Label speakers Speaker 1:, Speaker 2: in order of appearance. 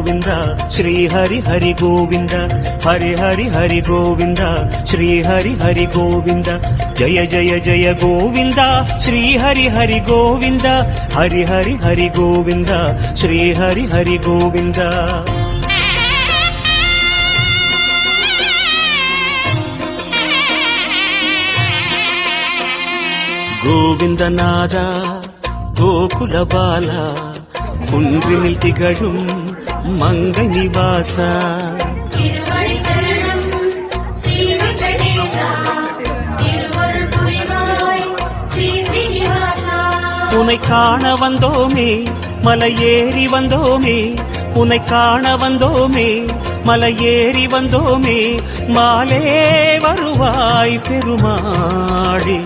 Speaker 1: श्री हरि हरि गोविंद हरि हरि हरि गोविंद श्री हरि हरि गोविंद जय जय जय गोविंद श्री हरि हरि गोविंद हरि हरि हरि गोविंद श्री हरि हरि गोविंद गोविंदनाद गोकुल बाला कुंद्रिनिल तिगळुम मंगल निवास उन्னை காண வந்தோமே மலையேறி வந்தோமே உன்னை காண வந்தோமே மலையேறி வந்தோமே மாலே வருவாய் பெருமாளே